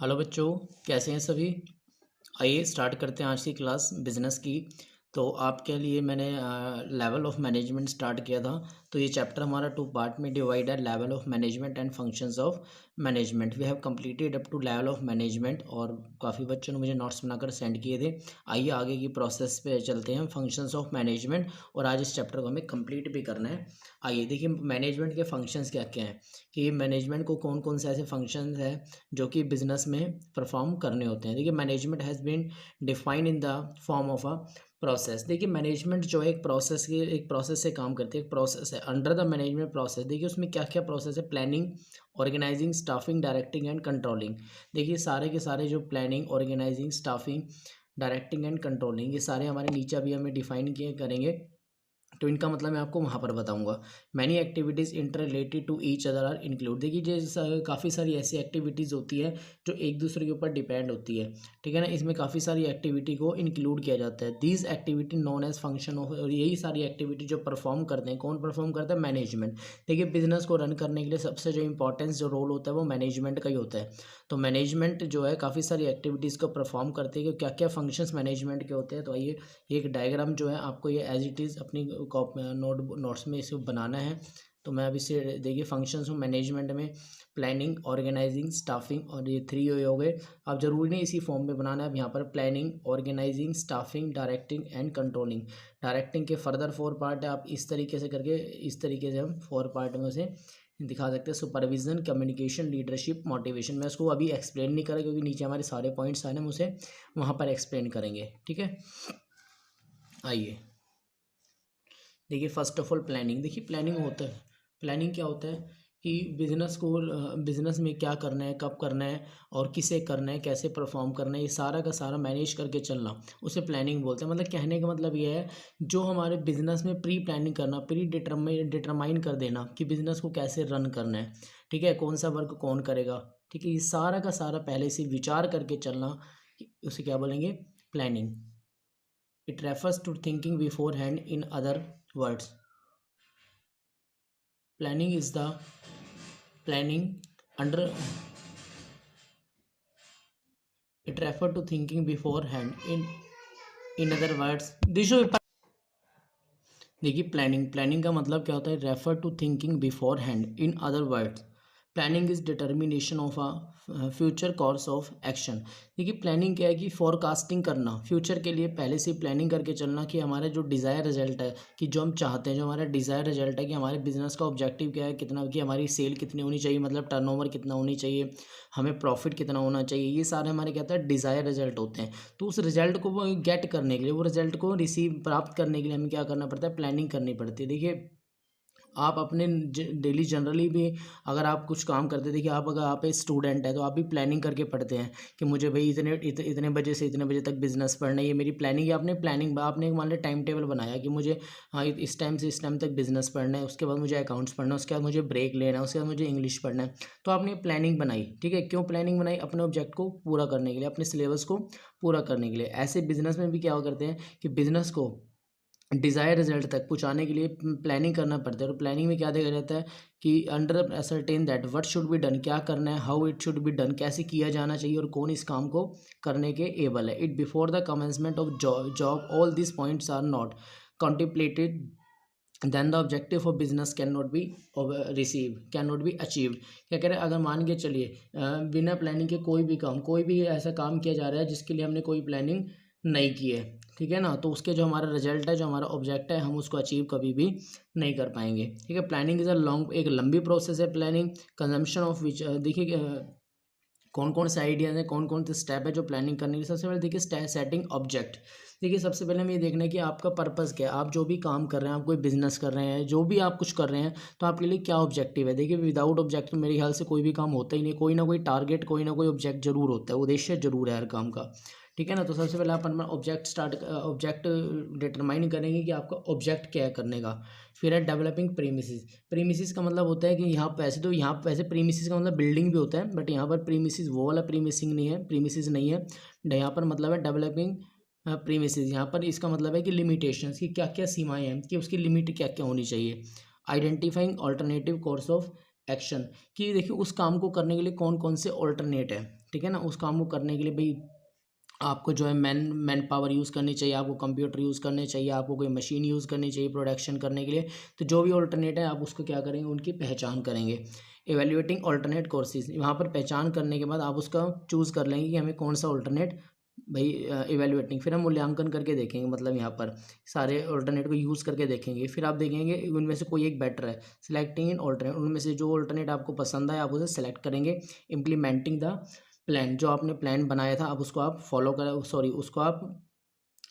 Hello बच्चों, कैसे हैं सभी। आइए स्टार्ट करते हैं आज की क्लास बिजनेस की। तो आपके लिए मैंने लेवल ऑफ मैनेजमेंट स्टार्ट किया था। तो ये चैप्टर हमारा 2 पार्ट में डिवाइड है, level of management and functions of management. We have completed up to level of management और काफ़ी बच्चों ने मुझे नोट्स बनाकर सेंड किए थे। आइए आगे की प्रोसेस पे चलते हैं, फंक्शंस ऑफ मैनेजमेंट, और आज इस चैप्टर को हमें कंप्लीट भी करना है। आइए देखिए मैनेजमेंट के फंक्शंस क्या क्या हैं, कि मैनेजमेंट को कौन कौन से ऐसे फंक्शंस हैं जो कि बिजनेस में परफॉर्म करने होते हैं। देखिए management has been defined in the form of a process. देखिए मैनेजमेंट जो है एक प्रोसेस से काम करती है, एक प्रोसेस है। अंडर द मैनेजमेंट प्रोसेस देखिए उसमें क्या क्या प्रोसेस है: planning, organising, staffing, directing and controlling. देखिए सारे के सारे जो planning, organising, staffing, directing and controlling, ये सारे हमारे नीचे अभी हमें डिफाइन किए करेंगे। तो इनका मतलब मैं आपको वहाँ पर बताऊंगा। Many activities inter related to each other are include. देखिए जैसे काफ़ी सारी ऐसी एक्टिविटीज़ होती है जो एक दूसरे के ऊपर डिपेंड होती है, ठीक है ना। इसमें काफ़ी सारी एक्टिविटी को इंक्लूड किया जाता है। These activity known as function of, और यही सारी एक्टिविटी जो परफॉर्म करते हैं, कौन परफॉर्म करता है? मैनेजमेंट। देखिए बिजनेस को रन करने के लिए सबसे जो इंपॉर्टेंस जो रोल होता है वो मैनेजमेंट का ही होता है। तो मैनेजमेंट जो है काफ़ी सारी एक्टिविटीज़ को परफॉर्म करते हैं कि क्या क्या फंक्शंस मैनेजमेंट के होते हैं। तो आइए एक डायग्राम जो है आपको ये एज इट इज़ अपनी नोट्स में इसे बनाना है। तो मैं अभी से देखिए फंक्शंस हूँ मैनेजमेंट में, प्लानिंग, ऑर्गेनाइजिंग, स्टाफिंग, और ये 3 हो गए। अब जरूरी नहीं इसी फॉर्म में बनाना है। अब यहाँ पर planning, organising, staffing, directing and controlling. Directing के फर्दर 4 पार्ट है। आप इस तरीके से करके, इस तरीके से हम 4 पार्ट में उसे दिखा सकते हैं: सुपरविजन, कम्युनिकेशन, लीडरशिप, मोटिवेशन। मैं उसको अभी एक्सप्लेन नहीं करा क्योंकि नीचे हमारे सारे पॉइंट्स आए ना, हम उसे वहाँ पर एक्सप्लेन करेंगे, ठीक है। आइए देखिए फर्स्ट ऑफ ऑल प्लानिंग। देखिए प्लानिंग होता है, प्लानिंग क्या होता है कि बिजनेस में क्या करना है, कब करना है, और किसे करना है, कैसे परफॉर्म करना है, ये सारा का सारा मैनेज करके चलना, उसे प्लानिंग बोलते हैं। मतलब कहने का मतलब ये है जो हमारे बिजनेस में प्री प्लानिंग करना, प्री डिटरमाइन कर देना कि बिजनेस को कैसे रन करना है, ठीक है, कौन सा वर्क कौन करेगा, ठीक है, ये सारा का सारा पहले से विचार करके चलना, उसे क्या बोलेंगे? Planning. It refers to thinking beforehand, in other words. Planning is the planning under, it refer to thinking beforehand, in other words this is। देखिए प्लानिंग का मतलब क्या होता है? Refer to thinking beforehand, in other words planning is determination of a future course of action. देखिए planning क्या है कि फोरकास्टिंग करना, फ्यूचर के लिए पहले से प्लानिंग करके चलना कि हमारा जो डिज़ायर रिजल्ट है, कि जो हम चाहते हैं, जो हमारा डिज़ायर रिजल्ट है कि हमारे बिजनेस का ऑब्जेक्टिव क्या है, कितना, कि हमारी सेल कितनी होनी चाहिए, मतलब टर्नओवर कितना होनी चाहिए, हमें प्रॉफिट कितना होना चाहिए, ये सारे हमारे क्या होता है? डिज़ायर रिजल्ट होते हैं। तो उस रिजल्ट को वो गेट करने के लिए, वो रिजल्ट को रिसीव प्राप्त करने के लिए हमें क्या करना पड़ता है? प्लानिंग करनी पड़ती है। देखिए आप अपने डेली जनरली भी अगर आप कुछ काम करते, देखिए आप अगर आप एक स्टूडेंट है तो आप भी प्लानिंग करके पढ़ते हैं कि मुझे भाई इतने बजे से इतने बजे तक बिजनेस पढ़ना है, ये मेरी प्लानिंग है। आपने एक मान लिया टाइम टेबल बनाया कि मुझे हाँ इस टाइम से इस टाइम तक बिजनेस पढ़ना है, उसके बाद मुझे अकाउंट्स पढ़ना है, उसके बाद मुझे ब्रेक लेना है, उसके बाद मुझे इंग्लिश पढ़ना है। तो आपने प्लानिंग बनाई, ठीक है। क्यों प्लानिंग बनाई? अपने ऑब्जेक्ट को पूरा करने के लिए, अपने सिलेबस को पूरा करने के लिए। ऐसे बिजनेस में भी क्या करते हैं कि बिजनेस को डिज़ायर रिजल्ट तक पहुँचाने के लिए प्लानिंग करना पड़ता है। और प्लानिंग में क्या देखा जाता है कि under ascertain that what should be done, क्या करना है, how it should be done, कैसे किया जाना चाहिए, और कौन इस काम को करने के एबल है। It before the commencement of job all this points are not contemplated, then the objective of business can not be can not be achieved. क्या कह रहे हैं? अगर मान के चलिए बिना प्लानिंग के कोई भी ऐसा काम किया जा रहा है जिसके लिए हमने कोई प्लानिंग नहीं की है, ठीक है ना, तो उसके जो हमारा रिजल्ट है, जो हमारा ऑब्जेक्ट है, हम उसको अचीव कभी भी नहीं कर पाएंगे, ठीक है। प्लानिंग इज अ लॉन्ग, एक लंबी प्रोसेस है प्लानिंग। कंजम्पशन ऑफ विच, देखिए कौन कौन से आइडियाज़ हैं, कौन कौन से स्टेप है जो प्लानिंग करने की। सबसे पहले देखिए सेटिंग ऑब्जेक्ट। देखिए सबसे पहले हमें ये देखना है कि आपका पर्पस क्या है। आप जो भी काम कर रहे हैं, आप कोई बिजनेस कर रहे हैं, जो भी आप कुछ कर रहे हैं, तो आपके लिए क्या ऑब्जेक्टिव है। देखिए विदाउट ऑब्जेक्टिव मेरे ख्याल से कोई भी काम होता ही नहीं। कोई ना कोई टारगेट, कोई ना कोई ऑब्जेक्ट जरूर होता है, उद्देश्य जरूर है हर काम का, ठीक है ना। तो सबसे पहले आप अपना ऑब्जेक्ट डिटरमाइन करेंगे कि आपका ऑब्जेक्ट क्या है करने का। फिर है डेवलपिंग प्रीमिसेस। प्रीमिसेस का मतलब होता है कि यहाँ वैसे प्रीमिसेस का मतलब बिल्डिंग भी होता है, बट यहाँ पर प्रीमिसेस वो वाला प्रीमिसिंग नहीं है, प्रीमिसेस नहीं है। यहाँ पर मतलब है डेवलपिंग प्रीमिसेस। यहाँ पर इसका मतलब है कि लिमिटेशंस की क्या क्या सीमाएं हैं, कि उसकी लिमिट क्या क्या होनी चाहिए। Identifying alternative course of action, कि देखिए उस काम को करने के लिए कौन कौन से ऑल्टरनेट है, ठीक है ना। उस काम को करने के लिए भाई आपको जो है मैन पावर यूज़ करनी चाहिए, आपको कंप्यूटर यूज़ करने चाहिए, आपको कोई मशीन यूज़ करनी चाहिए प्रोडक्शन करने के लिए। तो जो भी ऑल्टरनेट है आप उसको क्या करेंगे, उनकी पहचान करेंगे। एवेल्युएटिंग ऑल्टरनेट कोर्सेज, वहाँ पर पहचान करने के बाद आप उसका चूज़ कर लेंगे कि हमें कौन सा ऑल्टरनेट भाई एवेल्युएटिंग, फिर हम मूल्यांकन करके देखेंगे, मतलब यहाँ पर सारे ऑल्टरनेट को यूज़ करके देखेंगे, फिर आप देखेंगे उनमें से कोई एक बेटर है। सिलेक्टिंग इन ऑल्टरनेट, उनमें से जो ऑल्टरनेट आपको पसंद है आप उसे सेलेक्ट करेंगे। इम्प्लीमेंटिंग द प्लान, जो आपने प्लान बनाया था अब उसको आप फॉलो करें, सॉरी उसको आप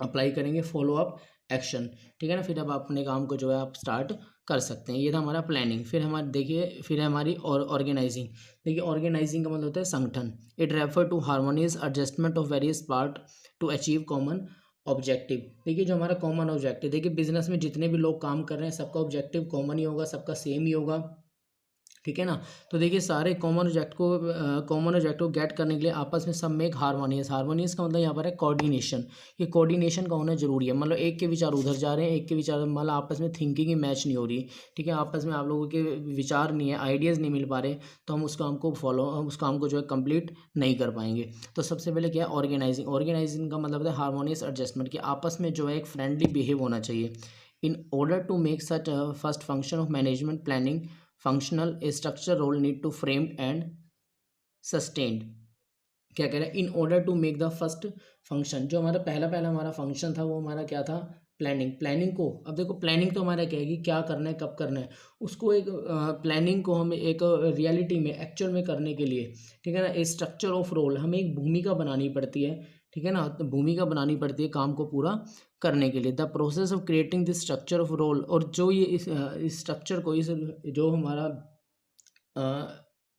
अप्लाई करेंगे, फॉलो अप एक्शन, ठीक है ना। फिर अब अपने काम को जो है आप स्टार्ट कर सकते हैं। ये था हमारा प्लानिंग। फिर हमारे देखिए फिर है हमारी और ऑर्गेनाइजिंग। देखिए ऑर्गेनाइजिंग का मतलब होता है संगठन। It refer to harmonious adjustment of various part to achieve common objective. देखिए जो हमारा कॉमन ऑब्जेक्टिव, देखिए बिजनेस में जितने भी लोग काम कर रहे हैं सबका ऑब्जेक्टिव कॉमन ही होगा, सबका सेम ही होगा, ठीक है ना। तो देखिए सारे कॉमन ऑब्जेक्ट को गेट करने के लिए आपस में सब में एक हार्मोनियस का मतलब यहाँ पर है कोऑर्डिनेशन। ये कोऑर्डिनेशन का होना जरूरी है, मतलब एक के विचार उधर जा रहे हैं, एक के विचार मतलब आपस में थिंकिंग ही मैच नहीं हो रही, ठीक है, आपस में आप लोगों के विचार नहीं है, आइडियाज़ नहीं मिल पा रहे, तो हम उस काम को जो है कंप्लीट नहीं कर पाएंगे। तो सबसे पहले क्या है, ऑर्गेनाइजिंग का मतलब है हार्मोनियस एडजस्टमेंट, कि आपस में जो है एक फ्रेंडली बिहेव होना चाहिए। In order to make such first function of management planning functional structure role need to framed and sustained. क्या कह रहा है, in order to make the first function, जो हमारा पहला पहला हमारा फंक्शन था वो हमारा क्या था, प्लानिंग को, अब देखो प्लानिंग तो हमारा क्या है कि क्या करना है कब करना है, उसको एक प्लानिंग को हमें एक रियलिटी में एक्चुअल में करने के लिए, ठीक है ना, स्ट्रक्चर ऑफ रोल, हमें एक भूमिका बनानी पड़ती है, ठीक है ना, तो भूमिका बनानी पड़ती है काम को पूरा करने के लिए। The process of creating this structure of role, और जो ये इस स्ट्रक्चर को, इस जो हमारा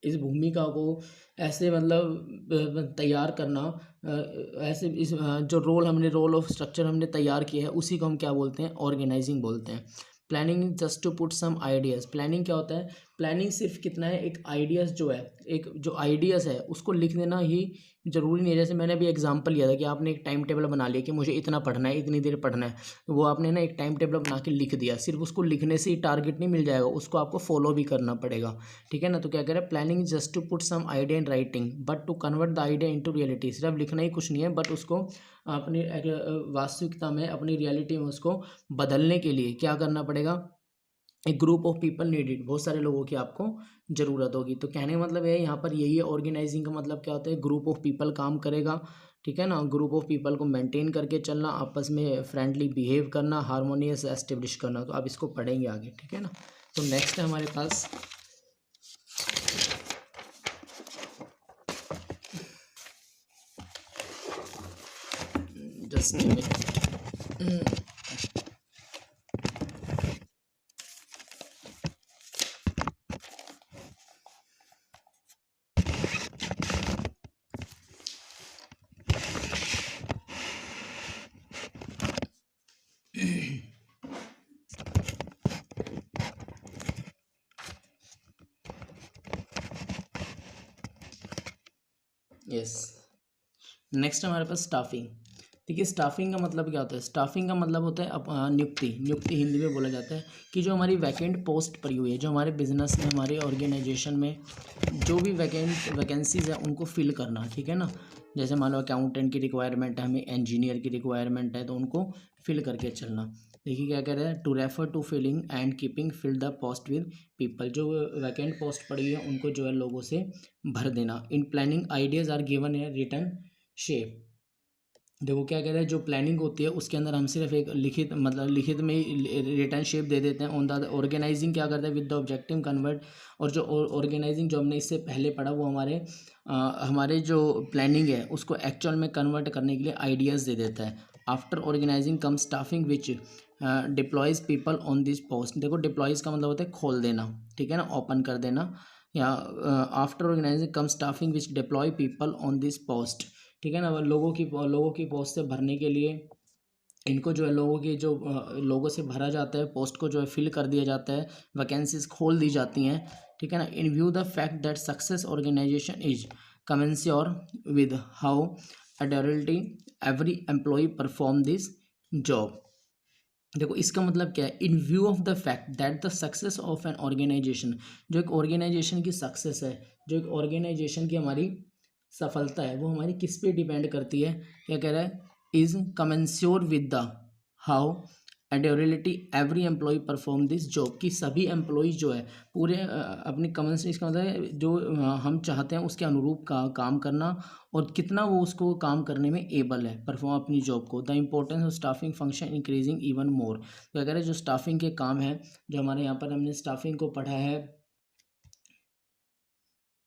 इस भूमिका को ऐसे मतलब तैयार करना, ऐसे इस जो रोल ऑफ स्ट्रक्चर हमने तैयार किया है उसी को हम क्या बोलते हैं, ऑर्गेनाइजिंग बोलते हैं। Planning just to put some ideas, planning क्या होता है, प्लानिंग सिर्फ कितना है, एक आइडियाज़ जो है, एक जो आइडियाज़ है उसको लिख देना ही ज़रूरी नहीं है। जैसे मैंने अभी एग्जांपल लिया था कि आपने एक टाइम टेबल बना लिया कि मुझे इतना पढ़ना है, इतनी देर पढ़ना है, तो वो आपने ना एक टाइम टेबल बना के लिख दिया, सिर्फ उसको लिखने से ही टारगेट नहीं मिल जाएगा, उसको आपको फॉलो भी करना पड़ेगा, ठीक है ना। तो क्या कह रहे हैं, planning just to put some idea in writing but to convert the idea into reality, सिर्फ लिखना ही कुछ नहीं है, बट उसको अपनी वास्तविकता में, अपनी रियलिटी में उसको बदलने के लिए क्या करना पड़ेगा, एक ग्रुप ऑफ पीपल नीडेड, बहुत सारे लोगों की आपको ज़रूरत होगी। तो कहने का मतलब है यहाँ पर यही है, ऑर्गेनाइजिंग का मतलब क्या होता है, ग्रुप ऑफ पीपल काम करेगा, ठीक है ना, ग्रुप ऑफ पीपल को मेंटेन करके चलना, आपस में फ्रेंडली बिहेव करना, हार्मोनियस एस्टेब्लिश करना। तो आप इसको पढ़ेंगे आगे, ठीक है ना। तो नेक्स्ट है हमारे पास जस्ट यस। नेक्स्ट हमारे पास स्टाफिंग। देखिए स्टाफिंग का मतलब क्या होता है, स्टाफिंग का मतलब होता है नियुक्ति हिंदी में बोला जाता है, कि जो हमारी वैकेंट पोस्ट पड़ी हुई है, जो हमारे बिजनेस में, हमारे ऑर्गेनाइजेशन में जो भी वैकेंसीज है उनको फिल करना, ठीक है ना। जैसे मान लो अकाउंटेंट की रिक्वायरमेंट है, हमें इंजीनियर की रिक्वायरमेंट है, तो उनको फिल करके चलना। देखिए क्या कह रहा है, to refer to filling and keeping fill the post with people, जो वैकेंट पोस्ट पड़ी है उनको जो है लोगों से भर देना। In planning ideas are given है रिटर्न शेप। देखो क्या कह रहे हैं, जो प्लानिंग होती है उसके अंदर हम सिर्फ एक लिखित में ही रिटर्न शेप दे देते हैं। ऑन द ऑर्गेनाइजिंग क्या करता है, विद द ऑब्जेक्टिव कन्वर्ट, और जो ऑर्गेनाइजिंग जो हमने इससे पहले पढ़ा वो हमारे जो प्लानिंग है उसको एक्चुअल में कन्वर्ट करने के लिए आइडियाज़ दे देता है। After organising come staffing which deploys people on this post. देखो डिप्लॉयज का मतलब होता है खोल देना, ठीक है ना, ओपन कर देना, या after organising come staffing which deploy people on this post, ठीक है ना, लोगों की पोस्ट से भरने के लिए इनको जो है लोगों से भरा जाता है, पोस्ट को जो है फिल कर दिया जाता है, वैकेंसीज खोल दी जाती हैं, ठीक है ना। In view the fact that success organization is commensurate with how adroitly every employ perform this job. देखो इसका मतलब क्या है, in view of the fact that the success of an organization, जो एक ऑर्गेनाइजेशन की सक्सेस है, जो एक ऑर्गेनाइजेशन की हमारी सफलता है, वो हमारी किस पे डिपेंड करती है, क्या कह रहा है, is commensurate with the how adroitly every employ perform this job, कि सभी एम्प्लॉयज जो है पूरे अपनी कमेंस, इसका मतलब है जो हम चाहते हैं उसके अनुरूप काम करना, और कितना वो उसको काम करने में एबल है परफॉर्म अपनी जॉब को। The importance of staffing function increasing even more, तो अगर जो स्टाफिंग के काम है, जो हमारे यहाँ पर हमने स्टाफिंग को पढ़ा है,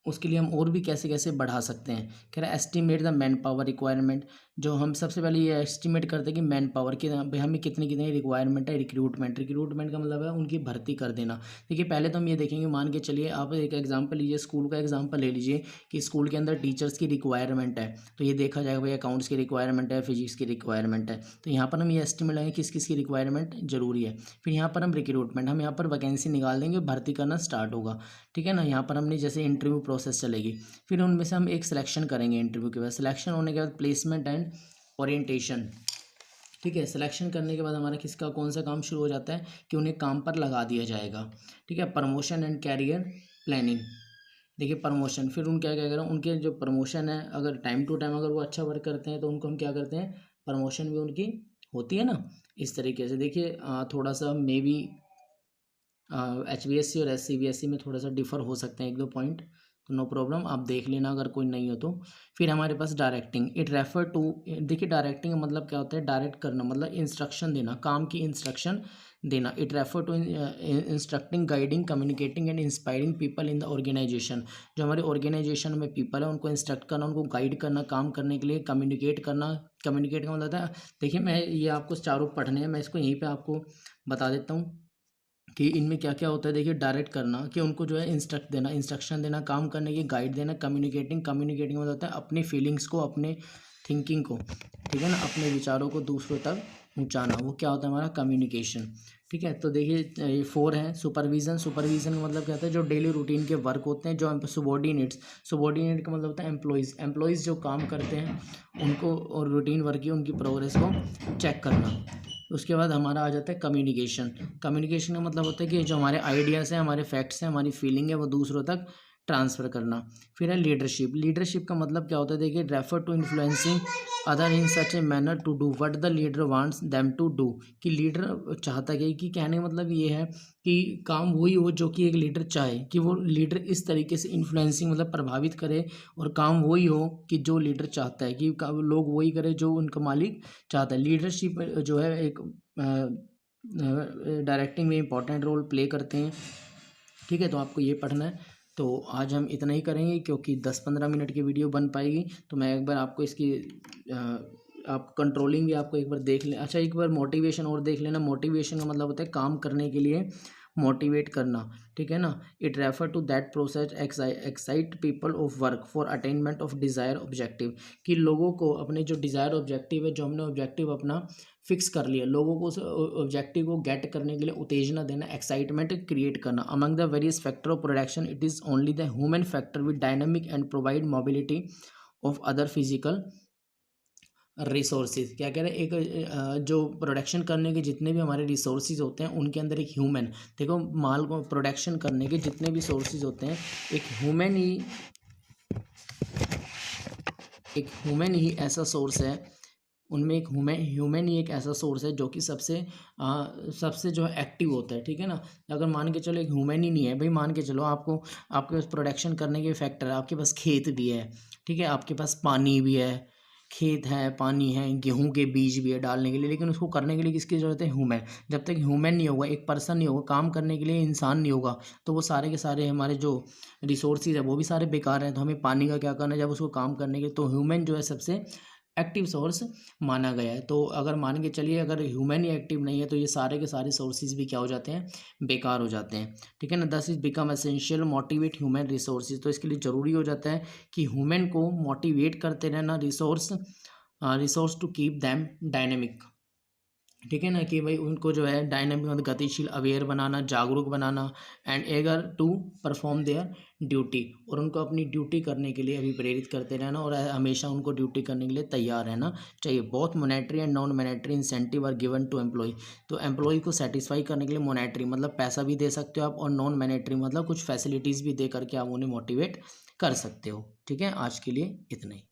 उसके लिए हम और भी कैसे कैसे बढ़ा सकते हैं। कह रहा है estimate the man power requirement, जो हम सबसे पहले ये एस्टिमेट करते हैं कि मैन पावर की भाई हमें कितनी कितनी रिक्वायरमेंट है। रिक्रूटमेंट का मतलब है उनकी भर्ती कर देना। देखिए पहले तो हम ये देखेंगे, मान के चलिए आप एक एग्जांपल लीजिए, स्कूल का एग्जांपल ले लीजिए कि स्कूल के अंदर टीचर्स की रिक्वायरमेंट है, तो ये देखा जाएगा भाई अकाउंट्स की रिक्वायरमेंट है, फिजिक्स की रिक्वायरमेंट है, तो यहाँ पर हम ये एस्टिमेट लगाएंगे किस किस की रिक्वायरमेंट जरूरी है। फिर यहाँ पर हम रिक्रूटमेंट, हम यहाँ पर वैकेंसी निकाल देंगे, भर्ती करना स्टार्ट होगा, ठीक है ना। यहाँ पर हमने जैसे इंटरव्यू प्रोसेस चलेगी, फिर उनमें से हम एक सिलेक्शन करेंगे, इंटरव्यू के बाद सिलेक्शन होने के बाद प्लेसमेंट एंड ओरिएंटेशन, ठीक है। सिलेक्शन करने के बाद हमारा किसका कौन सा काम शुरू हो जाता है कि उन्हें काम पर लगा दिया जाएगा, ठीक है। प्रमोशन एंड कैरियर प्लानिंग, देखिए प्रमोशन, फिर उनका क्या करें, उनके जो प्रमोशन है अगर टाइम टू टाइम अगर वो अच्छा वर्क करते हैं तो उनको हम क्या करते हैं, प्रमोशन भी उनकी होती है ना। इस तरीके से देखिए थोड़ा सा मे बी HBSC और SCBSC में थोड़ा सा डिफर हो सकते हैं एक दो पॉइंट, तो नो प्रॉब्लम, आप देख लेना अगर कोई नहीं हो तो। फिर हमारे पास डायरेक्टिंग, इट रेफर टू, देखिए डायरेक्टिंग का मतलब क्या होता है, डायरेक्ट करना मतलब इंस्ट्रक्शन देना, काम की इंस्ट्रक्शन देना। It refer to instructing, guiding, communicating and inspiring people in the organization, जो हमारे ऑर्गेनाइजेशन में पीपल है उनको इंस्ट्रक्ट करना, उनको गाइड करना काम करने के लिए, कम्युनिकेट करना। कम्युनिकेट का मतलब है, देखिए मैं ये आपको चारों पढ़ने हैं, मैं इसको यहीं पर आपको बता देता हूँ कि इनमें क्या क्या होता है। देखिए डायरेक्ट करना कि उनको जो है इंस्ट्रक्ट देना, इंस्ट्रक्शन देना, काम करने की गाइड देना। कम्युनिकेटिंग में होता है अपनी फीलिंग्स को, अपने थिंकिंग को, ठीक है ना, अपने विचारों को दूसरों तक पहुंचाना, वो क्या होता है हमारा कम्युनिकेशन, ठीक है। तो देखिए ये 4 है। सुपरविजन, सुपरविजन का मतलब क्या होता है, जो डेली रूटीन के वर्क होते हैं, जो सुबॉर्डिनेट्स, सुबॉर्डिनेट का मतलब होता है एम्प्लॉयज़, एम्प्लॉयज़ जो काम करते हैं उनको, और रूटीन वर्क की उनकी प्रोग्रेस को चेक करना। उसके बाद हमारा आ जाता है कम्युनिकेशन। कम्युनिकेशन का मतलब होता है कि जो हमारे आइडियाज़ हैं, हमारे फैक्ट्स हैं, हमारी फीलिंग है, वो दूसरों तक ट्रांसफ़र करना। फिर है लीडरशिप, लीडरशिप का मतलब क्या होता है, देखिए refer to influencing other in such a manner to do what the leader wants them to do, कि लीडर चाहता क्या है, कि कहने का मतलब ये है कि काम वही हो जो कि एक लीडर चाहे, कि वो लीडर इस तरीके से इन्फ्लुएंसिंग मतलब प्रभावित करे, और काम वही हो कि जो लीडर चाहता है, कि लोग वही करे जो उनका मालिक चाहता है। लीडरशिप जो है एक डायरेक्टिंग में इंपॉर्टेंट रोल प्ले करते हैं, ठीक है। तो आपको ये पढ़ना है। तो आज हम इतना ही करेंगे क्योंकि 10-15 मिनट की वीडियो बन पाएगी, तो मैं एक बार आपको इसकी आप कंट्रोलिंग भी आपको एक बार देख लें। अच्छा एक बार मोटिवेशन और देख लेना। मोटिवेशन का मतलब होता है काम करने के लिए मोटिवेट करना, ठीक है ना। It refer to that process excite people of work for attainment of desire objective, कि लोगों को अपने जो डिज़ायर ऑब्जेक्टिव है, जो हमने ऑब्जेक्टिव अपना फिक्स कर लिया, लोगों को उस ऑब्जेक्टिव को गेट करने के लिए उत्तेजना देना, एक्साइटमेंट क्रिएट करना। Among the various factor of production it is only the human factor with dynamic and provide mobility of other physical resources. क्या कह रहे हैं, एक जो प्रोडक्शन करने के जितने भी हमारे रिसोर्सेज होते हैं उनके अंदर एक ह्यूमन, देखो माल को प्रोडक्शन करने के जितने भी सोर्सेज होते हैं, एक ह्यूमन ही ऐसा सोर्स है, उनमें एक ह्यूमन ही एक ऐसा सोर्स है जो कि सबसे जो है एक्टिव होता है, ठीक है ना। अगर मान के चलो एक ह्यूमन ही नहीं है भाई, मान के चलो आपके पास प्रोडक्शन करने के फैक्टर है, आपके पास खेत भी है, ठीक है, आपके पास पानी भी है, खेत है, पानी है, गेहूं के बीज भी है डालने के लिए, लेकिन उसको करने के लिए किसकी ज़रूरत है, ह्यूमन। जब तक ह्यूमन नहीं होगा, एक पर्सन नहीं होगा, काम करने के लिए इंसान नहीं होगा, तो वो सारे के सारे हमारे जो रिसोर्सेज है वो भी सारे बेकार हैं। तो हमें पानी का क्या करना है जब उसको काम करने के लिए, तो ह्यूमन जो है सबसे एक्टिव सोर्स माना गया है। तो अगर मान के चलिए अगर ह्यूमन ही एक्टिव नहीं है तो ये सारे के सारे सोर्सेज भी क्या हो जाते हैं, बेकार हो जाते हैं, ठीक है ना। दस is become essential motivate human resources, तो इसके लिए ज़रूरी हो जाता है कि ह्यूमन को मोटिवेट करते रहना, resource to keep them dynamic, ठीक है ना, कि भाई उनको जो है डायनामिक मतलब गतिशील, अवेयर बनाना, जागरूक बनाना, and eager to perform their duty, और उनको अपनी ड्यूटी करने के लिए अभी प्रेरित करते रहना, और हमेशा उनको ड्यूटी करने के लिए तैयार रहना चाहिए। Both monetary and non monetary incentive are given to employ. तो एम्प्लॉय को सेटिस्फाई करने के लिए मोनेटरी मतलब पैसा भी दे सकते हो आप, और नॉन मोनेटरी मतलब कुछ फैसिलिटीज़ भी दे करके आप उन्हें मोटिवेट कर सकते हो। ठीक है, आज के लिए इतना ही।